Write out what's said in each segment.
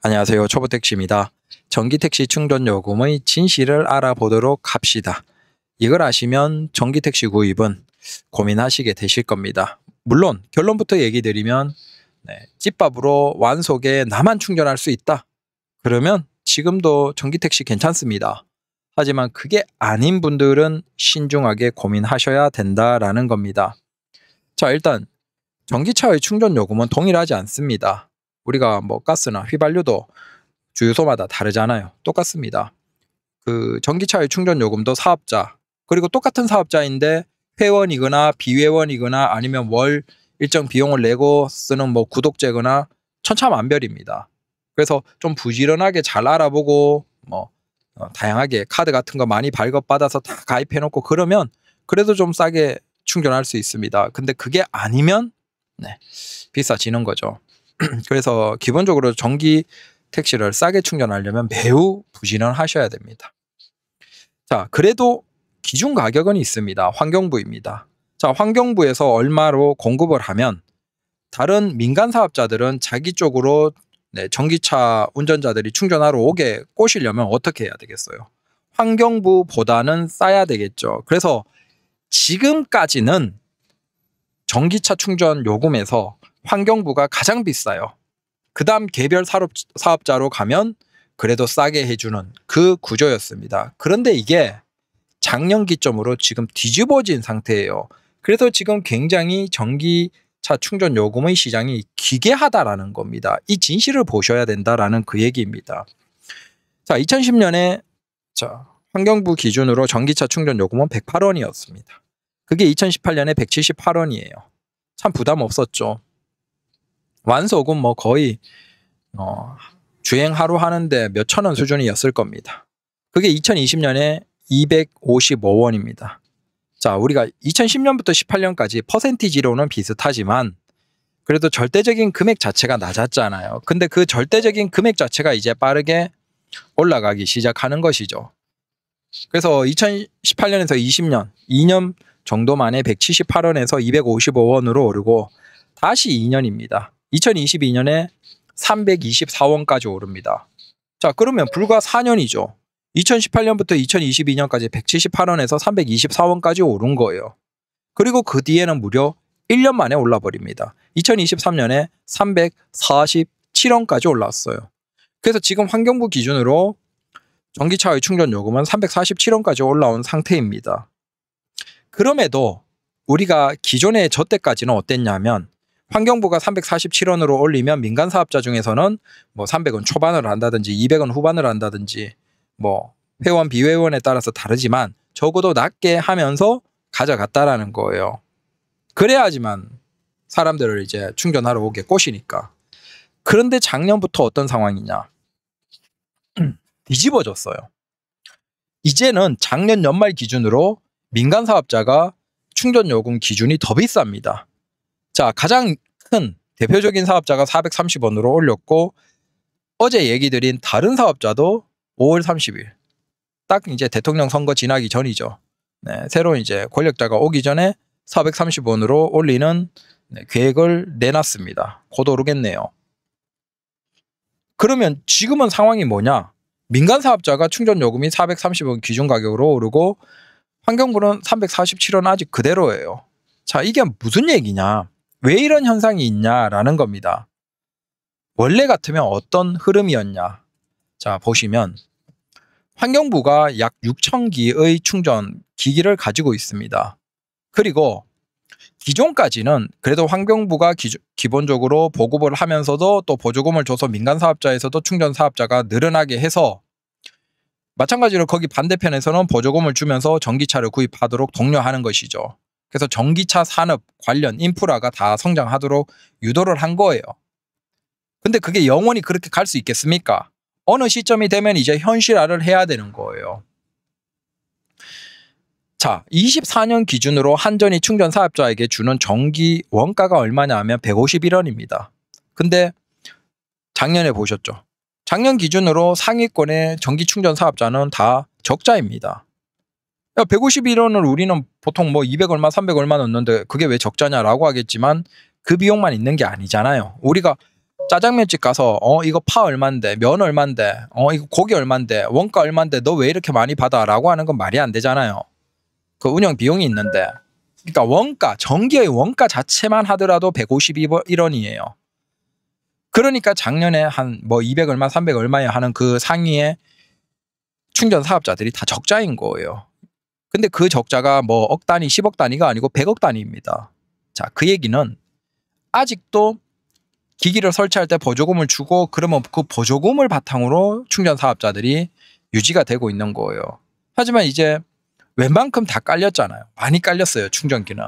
안녕하세요. 초보택시입니다. 전기택시 충전 요금의 진실을 알아보도록 합시다. 이걸 아시면 전기택시 구입은 고민하시게 되실 겁니다. 물론 결론부터 얘기 드리면 찐밥으로 완속에 나만 충전할 수 있다. 그러면 지금도 전기택시 괜찮습니다. 하지만 그게 아닌 분들은 신중하게 고민하셔야 된다라는 겁니다. 자, 일단 전기차의 충전 요금은 동일하지 않습니다. 우리가 가스나 휘발유도 주유소마다 다르잖아요. 똑같습니다. 그 전기차의 충전 요금도 사업자, 그리고 똑같은 사업자인데 회원이거나 비회원이거나 아니면 월 일정 비용을 내고 쓰는 구독제거나 천차만별입니다. 그래서 좀 부지런하게 잘 알아보고 다양하게 카드 같은 거 많이 발급받아서 다 가입해 놓고 그러면 그래도 좀 싸게 충전할 수 있습니다. 근데 그게 아니면 비싸지는 거죠. 그래서 기본적으로 전기 택시를 싸게 충전하려면 매우 부지런하셔야 됩니다. 자, 그래도 기준 가격은 있습니다. 환경부입니다. 자, 환경부에서 얼마로 공급을 하면 다른 민간 사업자들은 자기 쪽으로 전기차 운전자들이 충전하러 오게 꼬시려면 어떻게 해야 되겠어요? 환경부보다는 싸야 되겠죠. 그래서 지금까지는 전기차 충전 요금에서 환경부가 가장 비싸요. 그 다음 개별 사업자로 가면 그래도 싸게 해주는 그 구조였습니다. 그런데 이게 작년 기점으로 지금 뒤집어진 상태예요. 그래서 지금 굉장히 전기차 충전 요금의 시장이 기괴하다라는 겁니다. 이 진실을 보셔야 된다라는 그 얘기입니다. 자, 2010년에 환경부 기준으로 전기차 충전 요금은 108원이었습니다. 그게 2018년에 178원이에요. 참 부담 없었죠. 완속은 거의 주행 하루 하는데 몇천 원 수준이었을 겁니다. 그게 2020년에 255원입니다. 자, 우리가 2010년부터 18년까지 퍼센티지로는 비슷하지만 그래도 절대적인 금액 자체가 낮았잖아요. 근데 그 절대적인 금액 자체가 이제 빠르게 올라가기 시작하는 것이죠. 그래서 2018년에서 20년, 2년 정도 만에 178원에서 255원으로 오르고 다시 2년입니다. 2022년에 324원까지 오릅니다. 자, 그러면 불과 4년이죠. 2018년부터 2022년까지 178원에서 324원까지 오른 거예요. 그리고 그 뒤에는 무려 1년 만에 올라버립니다. 2023년에 347원까지 올랐어요. 그래서 지금 환경부 기준으로 전기차의 충전 요금은 347원까지 올라온 상태입니다. 그럼에도 우리가 기존의 저 때까지는 어땠냐면 환경부가 347원으로 올리면 민간 사업자 중에서는 300원 초반을 한다든지 200원 후반을 한다든지 회원 비회원에 따라서 다르지만 적어도 낮게 하면서 가져갔다라는 거예요. 그래야지만 사람들을 이제 충전하러 오게 꼬시니까. 그런데 작년부터 어떤 상황이냐? 뒤집어졌어요. 이제는 작년 연말 기준으로 민간 사업자가 충전 요금 기준이 더 비쌉니다. 자, 가장 큰 대표적인 사업자가 430원으로 올렸고 어제 얘기 드린 다른 사업자도 5월 30일 딱 이제 대통령 선거 지나기 전이죠. 새로운 이제 권력자가 오기 전에 430원으로 올리는 계획을 내놨습니다. 곧 오르겠네요. 그러면 지금은 상황이 뭐냐? 민간 사업자가 충전 요금이 430원 기준 가격으로 오르고 환경부는 347원 아직 그대로예요. 자, 이게 무슨 얘기냐? 왜 이런 현상이 있냐라는 겁니다. 원래 같으면 어떤 흐름이었냐? 자, 보시면 환경부가 약 6,000기의 충전 기기를 가지고 있습니다. 그리고 기존까지는 그래도 환경부가 기본적으로 보급을 하면서도 또 보조금을 줘서 민간 사업자에서도 충전 사업자가 늘어나게 해서 마찬가지로 거기 반대편에서는 보조금을 주면서 전기차를 구입하도록 독려하는 것이죠. 그래서 전기차 산업 관련 인프라가 다 성장하도록 유도를 한 거예요. 근데 그게 영원히 그렇게 갈 수 있겠습니까? 어느 시점이 되면 이제 현실화를 해야 되는 거예요. 자, 24년 기준으로 한전이 충전 사업자에게 주는 전기 원가가 얼마냐 하면 151원입니다. 근데 작년에 보셨죠? 작년 기준으로 상위권의 전기 충전 사업자는 다 적자입니다. 151원을 우리는 보통 200 얼마 300 얼마 넣는데 그게 왜 적자냐라고 하겠지만 그 비용만 있는 게 아니잖아요. 우리가 짜장면집 가서 이거 파 얼만데, 면 얼만데, 이거 고기 얼만데, 원가 얼만데 너 왜 이렇게 많이 받아? 라고 하는 건 말이 안 되잖아요. 그 운영 비용이 있는데. 그러니까 원가, 전기의 원가 자체만 하더라도 151원이에요. 그러니까 작년에 한 뭐 200 얼마, 300 얼마에 하는 그 상위의 충전 사업자들이 다 적자인 거예요. 근데 그 적자가 뭐 억 단위, 10억 단위가 아니고 100억 단위입니다. 자, 그 얘기는 아직도 기기를 설치할 때 보조금을 주고 그러면 그 보조금을 바탕으로 충전 사업자들이 유지가 되고 있는 거예요. 하지만 이제 웬만큼 다 깔렸잖아요. 많이 깔렸어요, 충전기는.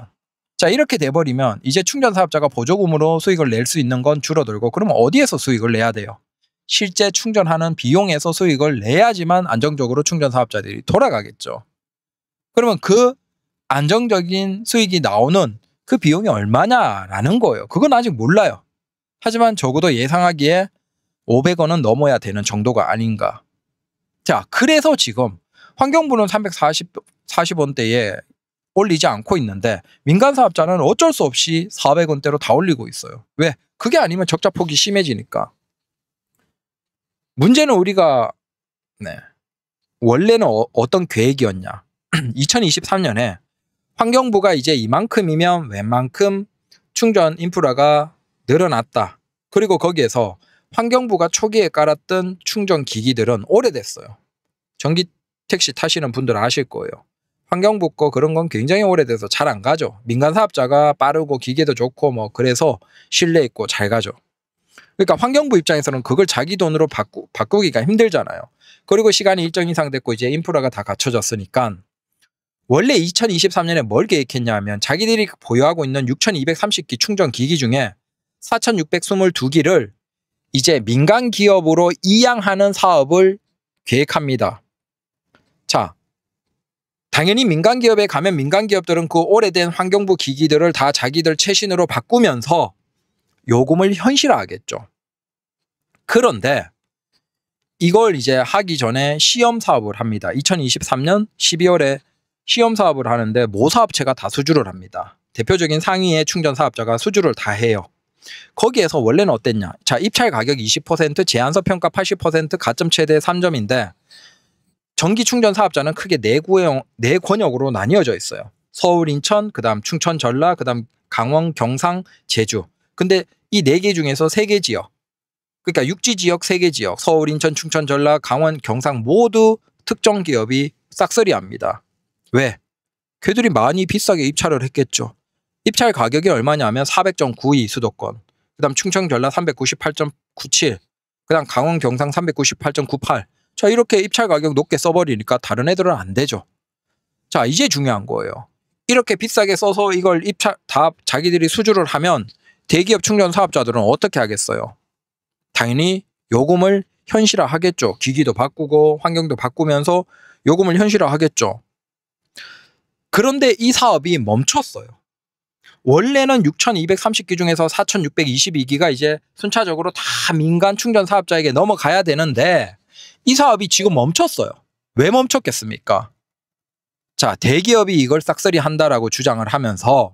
자, 이렇게 돼버리면 이제 충전 사업자가 보조금으로 수익을 낼 수 있는 건 줄어들고, 그러면 어디에서 수익을 내야 돼요? 실제 충전하는 비용에서 수익을 내야지만 안정적으로 충전 사업자들이 돌아가겠죠. 그러면 그 안정적인 수익이 나오는 그 비용이 얼마냐라는 거예요. 그건 아직 몰라요. 하지만 적어도 예상하기에 500원은 넘어야 되는 정도가 아닌가. 자, 그래서 지금 환경부는 340원대에 올리지 않고 있는데 민간 사업자는 어쩔 수 없이 400원대로 다 올리고 있어요. 왜? 그게 아니면 적자 폭이 심해지니까. 문제는 우리가 원래는 어떤 계획이었냐. 2023년에 환경부가 이제 이만큼이면 웬만큼 충전 인프라가 늘어났다. 그리고 거기에서 환경부가 초기에 깔았던 충전 기기들은 오래됐어요. 전기 택시 타시는 분들 아실 거예요. 환경부 거 그런 건 굉장히 오래돼서 잘 안 가죠. 민간 사업자가 빠르고 기계도 좋고 뭐 그래서 신뢰 있고 잘 가죠. 그러니까 환경부 입장에서는 그걸 자기 돈으로 바꾸기가 힘들잖아요. 그리고 시간이 일정 이상 됐고 이제 인프라가 다 갖춰졌으니까 원래 2023년에 뭘 계획했냐 하면 자기들이 보유하고 있는 6230기 충전 기기 중에 4622기를 이제 민간 기업으로 이양하는 사업을 계획합니다. 자, 당연히 민간 기업에 가면 민간 기업들은 그 오래된 환경부 기기들을 다 자기들 최신으로 바꾸면서 요금을 현실화하겠죠. 그런데 이걸 이제 하기 전에 시험 사업을 합니다. 2023년 12월에 시험 사업을 하는데 모사업체가 다 수주를 합니다. 대표적인 상위의 충전 사업자가 수주를 다 해요. 거기에서 원래는 어땠냐? 자, 입찰 가격 20%, 제안서 평가 80%, 가점 최대 3점인데 전기 충전 사업자는 크게 네 권역으로 나뉘어져 있어요. 서울, 인천, 그다음 충청, 전라, 그다음 강원, 경상, 제주. 근데 이 4개 중에서 3개 지역, 그러니까 육지 지역 3개 지역, 서울, 인천, 충청, 전라, 강원, 경상 모두 특정 기업이 싹쓸이합니다. 왜? 걔들이 많이 비싸게 입찰을 했겠죠. 입찰 가격이 얼마냐면 400.92 수도권, 그다음 충청, 전라 398.97, 그다음 강원, 경상 398.98. 자, 이렇게 입찰 가격 높게 써버리니까 다른 애들은 안 되죠. 자, 이제 중요한 거예요. 이렇게 비싸게 써서 이걸 입찰 다 자기들이 수주를 하면 대기업 충전 사업자들은 어떻게 하겠어요? 당연히 요금을 현실화하겠죠. 기기도 바꾸고 환경도 바꾸면서 요금을 현실화하겠죠. 그런데 이 사업이 멈췄어요. 원래는 6230기 중에서 4622기가 이제 순차적으로 다 민간 충전 사업자에게 넘어가야 되는데 이 사업이 지금 멈췄어요. 왜 멈췄겠습니까? 자, 대기업이 이걸 싹쓸이 한다라고 주장을 하면서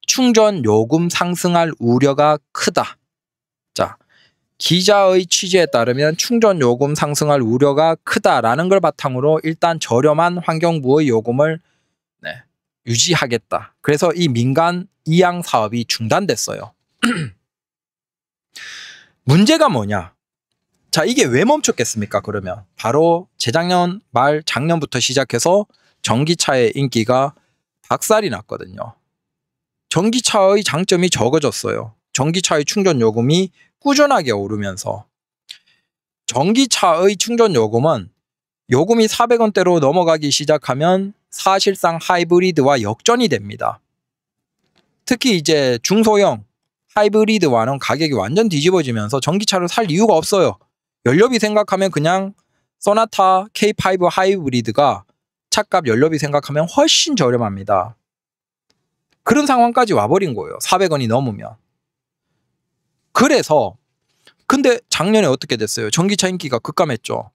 충전 요금 상승할 우려가 크다. 자, 기자의 취재에 따르면 충전 요금 상승할 우려가 크다라는 걸 바탕으로 일단 저렴한 환경부의 요금을 유지하겠다. 그래서 이 민간 이양 사업이 중단됐어요. 문제가 뭐냐? 자, 이게 왜 멈췄겠습니까? 그러면 바로 재작년 말 작년부터 시작해서 전기차의 인기가 박살이 났거든요. 전기차의 장점이 적어졌어요. 전기차의 충전 요금이 꾸준하게 오르면서 전기차의 충전 요금은 요금이 400원대로 넘어가기 시작하면 사실상 하이브리드와 역전이 됩니다. 특히 이제 중소형 하이브리드와는 가격이 완전 뒤집어지면서 전기차를 살 이유가 없어요. 연료비 생각하면 그냥 소나타 K5 하이브리드가 차값 연료비 생각하면 훨씬 저렴합니다. 그런 상황까지 와버린 거예요. 400원이 넘으면. 그래서 근데 작년에 어떻게 됐어요? 전기차 인기가 급감했죠.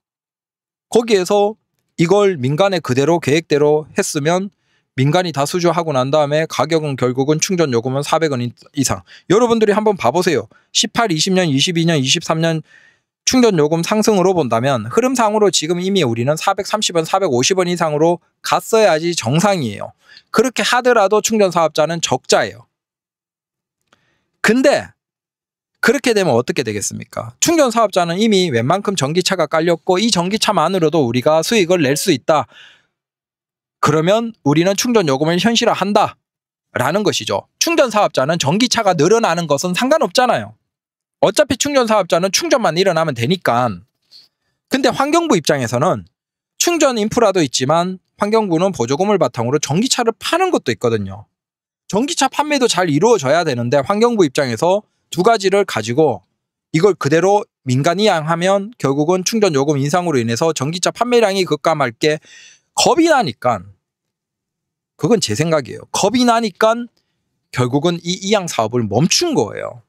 거기에서 이걸 민간에 그대로 계획대로 했으면 민간이 다 수주하고 난 다음에 가격은 결국은 충전 요금은 400원 이상. 여러분들이 한번 봐보세요. 18, 20년, 22년, 23년 충전 요금 상승으로 본다면 흐름상으로 지금 이미 우리는 430원, 450원 이상으로 갔어야지 정상이에요. 그렇게 하더라도 충전 사업자는 적자예요. 근데 그렇게 되면 어떻게 되겠습니까? 충전 사업자는 이미 웬만큼 전기차가 깔렸고 이 전기차만으로도 우리가 수익을 낼 수 있다. 그러면 우리는 충전 요금을 현실화한다 라는 것이죠. 충전 사업자는 전기차가 늘어나는 것은 상관없잖아요. 어차피 충전 사업자는 충전만 일어나면 되니까. 근데 환경부 입장에서는 충전 인프라도 있지만 환경부는 보조금을 바탕으로 전기차를 파는 것도 있거든요. 전기차 판매도 잘 이루어져야 되는데 환경부 입장에서 두 가지를 가지고 이걸 그대로 민간 이양하면 결국은 충전 요금 인상으로 인해서 전기차 판매량이 급감할게 겁이 나니까, 그건 제 생각이에요. 겁이 나니까 결국은 이 이양 사업을 멈춘 거예요.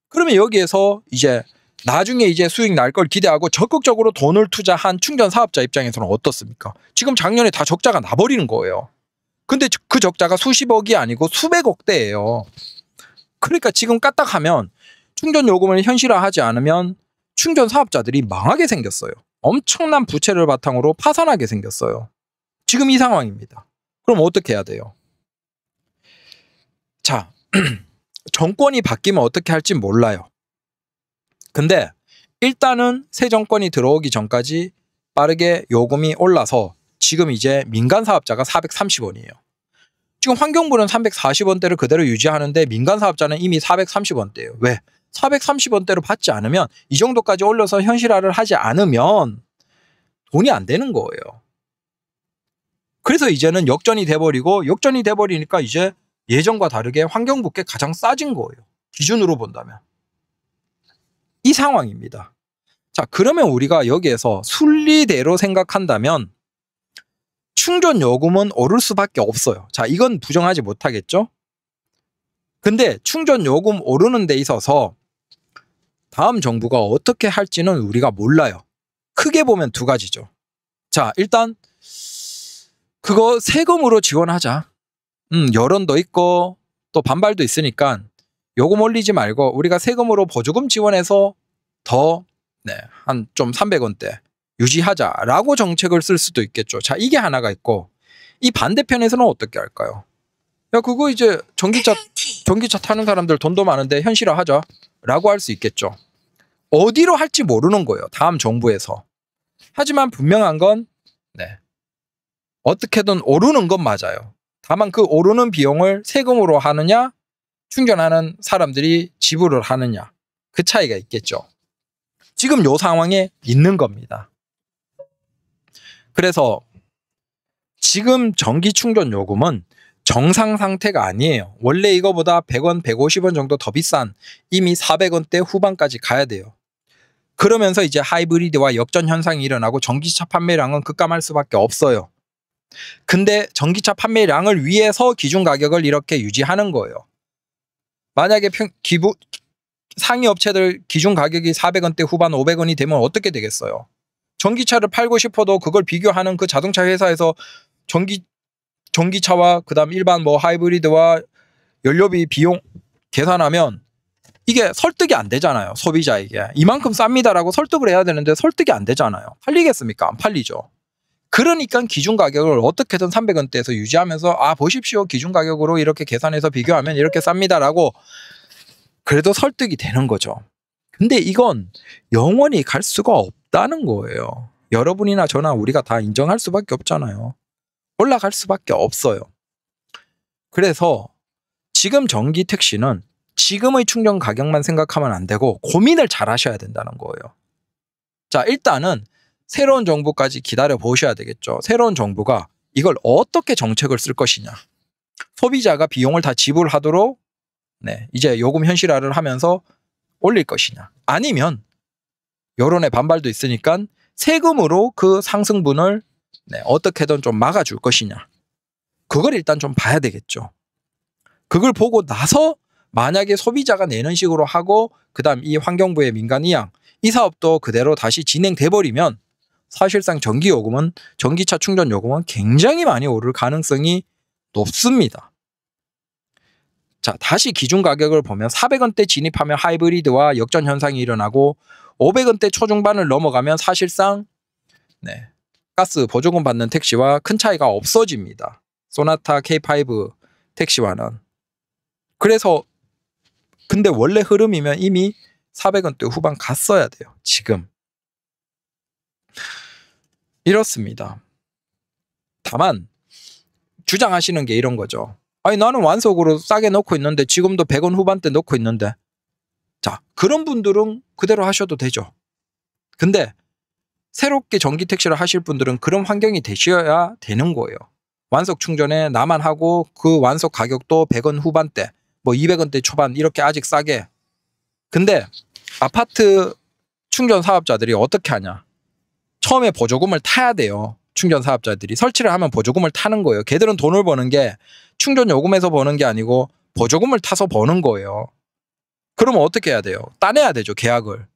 그러면 여기에서 이제 나중에 이제 수익 날 걸 기대하고 적극적으로 돈을 투자한 충전 사업자 입장에서는 어떻습니까? 지금 작년에 다 적자가 나버리는 거예요. 근데 그 적자가 수십억이 아니고 수백억대예요. 그러니까 지금 까딱하면 충전 요금을 현실화하지 않으면 충전 사업자들이 망하게 생겼어요. 엄청난 부채를 바탕으로 파산하게 생겼어요. 지금 이 상황입니다. 그럼 어떻게 해야 돼요? 자, 정권이 바뀌면 어떻게 할지 몰라요. 근데 일단은 새 정권이 들어오기 전까지 빠르게 요금이 올라서 지금 이제 민간 사업자가 430원이에요. 지금 환경부는 340원대를 그대로 유지하는데 민간 사업자는 이미 430원대예요. 왜? 430원대로 받지 않으면 이 정도까지 올려서 현실화를 하지 않으면 돈이 안 되는 거예요. 그래서 이제는 역전이 돼버리고, 역전이 돼버리니까 이제 예전과 다르게 환경부께 가장 싸진 거예요. 기준으로 본다면. 이 상황입니다. 자, 그러면 우리가 여기에서 순리대로 생각한다면 충전 요금은 오를 수밖에 없어요. 자, 이건 부정하지 못하겠죠? 근데 충전 요금 오르는 데 있어서 다음 정부가 어떻게 할지는 우리가 몰라요. 크게 보면 두 가지죠. 자, 일단 그거 세금으로 지원하자. 여론도 있고 또 반발도 있으니까 요금 올리지 말고 우리가 세금으로 보조금 지원해서 더 한 좀 300원대 유지하자라고 정책을 쓸 수도 있겠죠. 자, 이게 하나가 있고, 이 반대편에서는 어떻게 할까요? 야, 그거 이제 전기차 타는 사람들 돈도 많은데 현실화하자라고 할 수 있겠죠. 어디로 할지 모르는 거예요. 다음 정부에서. 하지만 분명한 건 어떻게든 오르는 건 맞아요. 다만 그 오르는 비용을 세금으로 하느냐, 충전하는 사람들이 지불을 하느냐, 그 차이가 있겠죠. 지금 요 상황에 있는 겁니다. 그래서 지금 전기 충전 요금은 정상 상태가 아니에요. 원래 이거보다 100원, 150원 정도 더 비싼 이미 400원대 후반까지 가야 돼요. 그러면서 이제 하이브리드와 역전 현상이 일어나고 전기차 판매량은 급감할 수밖에 없어요. 근데 전기차 판매량을 위해서 기준 가격을 이렇게 유지하는 거예요. 만약에 상위 업체들 기준 가격이 400원대 후반 500원이 되면 어떻게 되겠어요? 전기차를 팔고 싶어도 그걸 비교하는 그 자동차 회사에서 전기차와 그다음 일반 뭐 하이브리드와 연료비 비용 계산하면 이게 설득이 안 되잖아요. 소비자에게. 이만큼 쌉니다라고 설득을 해야 되는데 설득이 안 되잖아요. 팔리겠습니까? 안 팔리죠. 그러니까 기준 가격을 어떻게든 300원대에서 유지하면서 보십시오. 기준 가격으로 이렇게 계산해서 비교하면 이렇게 쌉니다라고 그래도 설득이 되는 거죠. 근데 이건 영원히 갈 수가 없다는 거예요. 여러분이나 저나 우리가 다 인정할 수밖에 없잖아요. 올라갈 수밖에 없어요. 그래서 지금 전기 택시는 지금의 충전 가격만 생각하면 안 되고 고민을 잘 하셔야 된다는 거예요. 자, 일단은 새로운 정부까지 기다려 보셔야 되겠죠. 새로운 정부가 이걸 어떻게 정책을 쓸 것이냐. 소비자가 비용을 다 지불하도록 이제 요금 현실화를 하면서 올릴 것이냐. 아니면 여론의 반발도 있으니까 세금으로 그 상승분을 어떻게든 좀 막아줄 것이냐. 그걸 일단 좀 봐야 되겠죠. 그걸 보고 나서 만약에 소비자가 내는 식으로 하고 그다음 이 환경부의 민간 이양 이 사업도 그대로 다시 진행돼 버리면 사실상 전기차 충전 요금은 굉장히 많이 오를 가능성이 높습니다. 자, 다시 기준 가격을 보면 400원대 진입하면 하이브리드와 역전 현상이 일어나고 500원대 초중반을 넘어가면 사실상 가스 보조금 받는 택시와 큰 차이가 없어집니다. 소나타 K5 택시와는. 그래서 근데 원래 흐름이면 이미 400원대 후반 갔어야 돼요. 지금. 이렇습니다. 다만 주장하시는 게 이런 거죠. 아니 나는 완속으로 싸게 넣고 있는데 지금도 100원 후반대 넣고 있는데. 자, 그런 분들은 그대로 하셔도 되죠. 근데 새롭게 전기 택시를 하실 분들은 그런 환경이 되셔야 되는 거예요. 완속 충전에 나만 하고 그 완속 가격도 100원 후반대, 뭐 200원대 초반 이렇게 아직 싸게. 근데 아파트 충전 사업자들이 어떻게 하냐? 처음에 보조금을 타야 돼요. 충전 사업자들이 설치를 하면 보조금을 타는 거예요. 걔들은 돈을 버는 게 충전 요금에서 버는 게 아니고 보조금을 타서 버는 거예요. 그러면 어떻게 해야 돼요? 따내야 되죠, 계약을.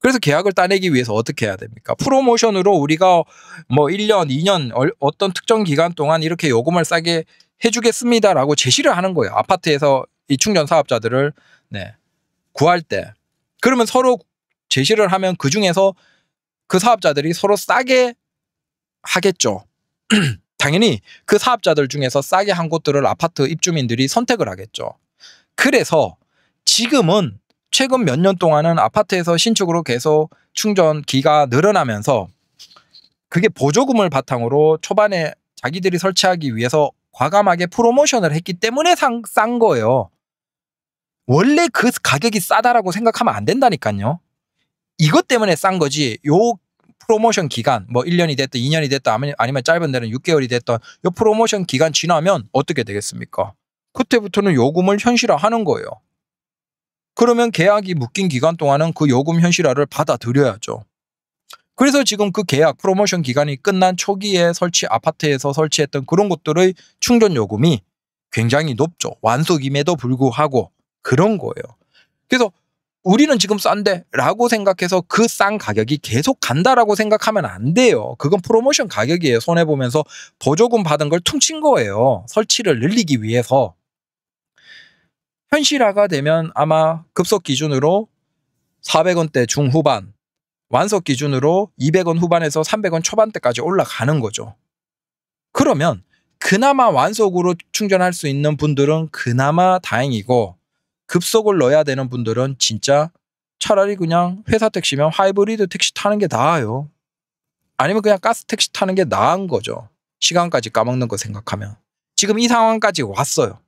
그래서 계약을 따내기 위해서 어떻게 해야 됩니까? 프로모션으로 우리가 뭐 1년, 2년 어떤 특정 기간 동안 이렇게 요금을 싸게 해주겠습니다라고 제시를 하는 거예요. 아파트에서 이 충전 사업자들을 구할 때. 그러면 서로 제시를 하면 그 중에서 그 사업자들이 서로 싸게 하겠죠. 당연히 그 사업자들 중에서 싸게 한 곳들을 아파트 입주민들이 선택을 하겠죠. 그래서 지금은 최근 몇 년 동안은 아파트에서 신축으로 계속 충전기가 늘어나면서 그게 보조금을 바탕으로 초반에 자기들이 설치하기 위해서 과감하게 프로모션을 했기 때문에 싼 거예요. 원래 그 가격이 싸다라고 생각하면 안 된다니까요. 이것 때문에 싼 거지. 요 프로모션 기간 뭐 1년이 됐든 2년이 됐든 아니면 짧은 데는 6개월이 됐든 요 프로모션 기간 지나면 어떻게 되겠습니까? 그때부터는 요금을 현실화하는 거예요. 그러면 계약이 묶인 기간 동안은 그 요금 현실화를 받아들여야죠. 그래서 지금 그 계약 프로모션 기간이 끝난 초기에 아파트에서 설치했던 그런 곳들의 충전 요금이 굉장히 높죠. 완속임에도 불구하고 그런 거예요. 그래서 우리는 지금 싼데 라고 생각해서 그 싼 가격이 계속 간다라고 생각하면 안 돼요. 그건 프로모션 가격이에요. 손해보면서 보조금 받은 걸 퉁친 거예요. 설치를 늘리기 위해서. 현실화가 되면 아마 급속 기준으로 400원대 중후반, 완속 기준으로 200원 후반에서 300원 초반대까지 올라가는 거죠. 그러면 그나마 완속으로 충전할 수 있는 분들은 그나마 다행이고 급속을 넣어야 되는 분들은 진짜 차라리 그냥 회사 택시면 하이브리드 택시 타는 게 나아요. 아니면 그냥 가스 택시 타는 게 나은 거죠. 시간까지 까먹는 거 생각하면. 지금 이 상황까지 왔어요.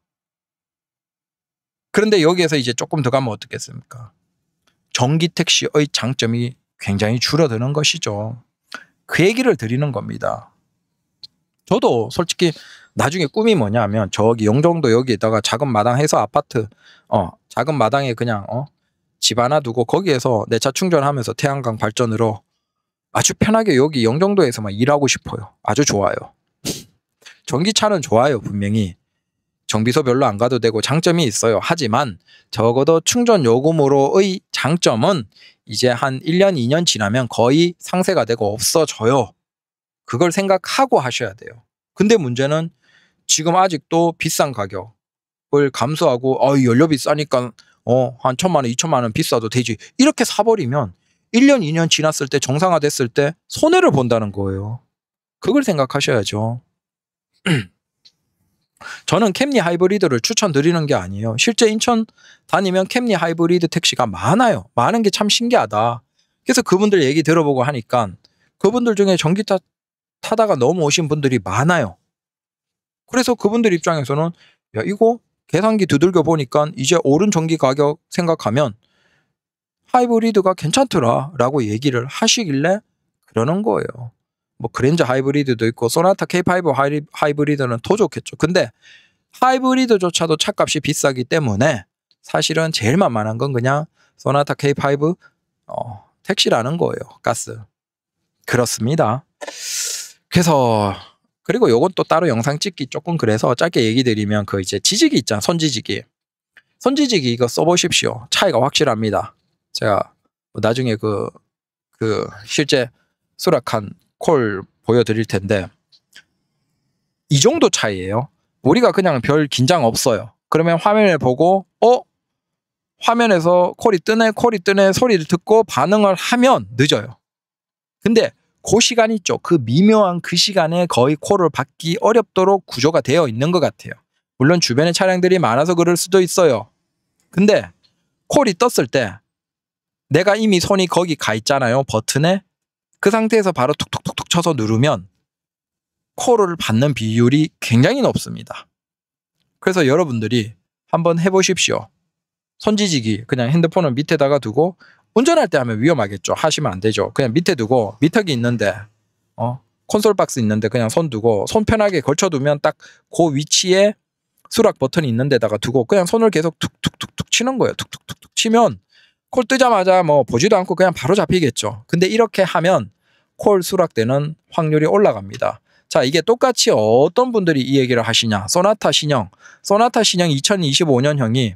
그런데 여기에서 이제 조금 더 가면 어떻겠습니까? 전기 택시의 장점이 굉장히 줄어드는 것이죠. 그 얘기를 드리는 겁니다. 저도 솔직히 나중에 꿈이 뭐냐면 저기 영종도 여기에다가 작은 마당 해서 아파트 작은 마당에 그냥 집 하나 두고 거기에서 내 차 충전하면서 태양광 발전으로 아주 편하게 여기 영종도에서만 일하고 싶어요. 아주 좋아요. 전기차는 좋아요. 분명히. 정비소 별로 안 가도 되고 장점이 있어요. 하지만 적어도 충전 요금으로의 장점은 이제 한 1년, 2년 지나면 거의 상쇄가 되고 없어져요. 그걸 생각하고 하셔야 돼요. 근데 문제는 지금 아직도 비싼 가격을 감수하고 연료비 싸니까 한 1,000만 원, 2,000만 원 비싸도 되지. 이렇게 사버리면 1년, 2년 지났을 때 정상화됐을 때 손해를 본다는 거예요. 그걸 생각하셔야죠. 저는 캠리 하이브리드를 추천드리는 게 아니에요. 실제 인천 다니면 캠리 하이브리드 택시가 많아요. 많은 게 참 신기하다. 그래서 그분들 얘기 들어보고 하니까 그분들 중에 전기차 타다가 넘어오신 분들이 많아요. 그래서 그분들 입장에서는 야 이거 계산기 두들겨 보니까 이제 오른 전기 가격 생각하면 하이브리드가 괜찮더라 라고 얘기를 하시길래 그러는 거예요. 뭐 그랜저 하이브리드도 있고 소나타 K5 하이브리드는 더 좋겠죠. 근데 하이브리드조차도 차값이 비싸기 때문에 사실은 제일 만만한 건 그냥 소나타 K5 택시라는 거예요. 가스. 그렇습니다. 그래서 그리고 요건 또 따로 영상 찍기 조금 그래서 짧게 얘기 드리면 그 이제 지지기 있잖아. 손지지기. 손지지기 이거 써보십시오. 차이가 확실합니다. 제가 나중에 그 실제 수락한 콜 보여드릴 텐데 이 정도 차이예요. 우리가 그냥 별 긴장 없어요. 그러면 화면을 보고 화면에서 콜이 뜨네 소리를 듣고 반응을 하면 늦어요. 근데 그 시간 있죠. 그 미묘한 그 시간에 거의 콜을 받기 어렵도록 구조가 되어 있는 것 같아요. 물론 주변에 차량들이 많아서 그럴 수도 있어요. 근데 콜이 떴을 때 내가 이미 손이 거기 가 있잖아요. 버튼에. 그 상태에서 바로 툭툭툭툭 쳐서 누르면 콜을 받는 비율이 굉장히 높습니다. 그래서 여러분들이 한번 해보십시오. 손지지기 그냥 핸드폰을 밑에다가 두고 운전할 때 하면 위험하겠죠. 하시면 안 되죠. 그냥 밑에 두고 미터기 있는데 콘솔 박스 있는데 그냥 손 두고 손 편하게 걸쳐두면 딱 그 위치에 수락 버튼이 있는 데다가 두고 그냥 손을 계속 툭툭툭툭 치는 거예요. 툭툭툭툭 치면 콜 뜨자마자 뭐 보지도 않고 그냥 바로 잡히겠죠. 근데 이렇게 하면 콜 수락되는 확률이 올라갑니다. 자, 이게 똑같이 어떤 분들이 이 얘기를 하시냐. 소나타 신형 2025년형이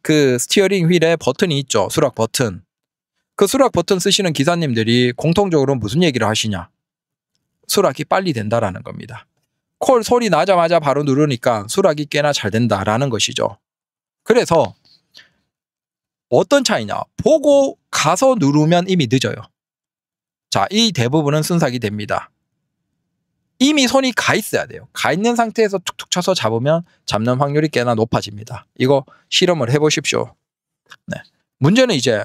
그 스티어링 휠에 버튼이 있죠. 수락 버튼. 그 수락 버튼 쓰시는 기사님들이 공통적으로 무슨 얘기를 하시냐. 수락이 빨리 된다라는 겁니다. 콜 소리 나자마자 바로 누르니까 수락이 꽤나 잘 된다라는 것이죠. 그래서 어떤 차이냐. 보고 가서 누르면 이미 늦어요. 자, 이 대부분은 순삭이 됩니다. 이미 손이 가 있어야 돼요. 가 있는 상태에서 툭툭 쳐서 잡는 확률이 꽤나 높아집니다. 이거 실험을 해보십시오. 네. 문제는 이제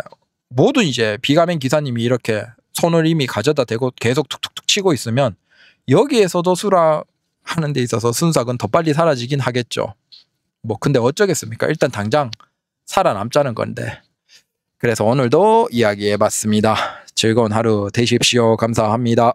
모든 비가맹 기사님이 이렇게 손을 이미 가져다 대고 계속 툭툭툭 치고 있으면 여기에서도 수락하는 데 있어서 순삭은 더 빨리 사라지긴 하겠죠. 뭐 근데 어쩌겠습니까? 일단 당장 살아남자는 건데. 그래서 오늘도 이야기해봤습니다. 즐거운 하루 되십시오. 감사합니다.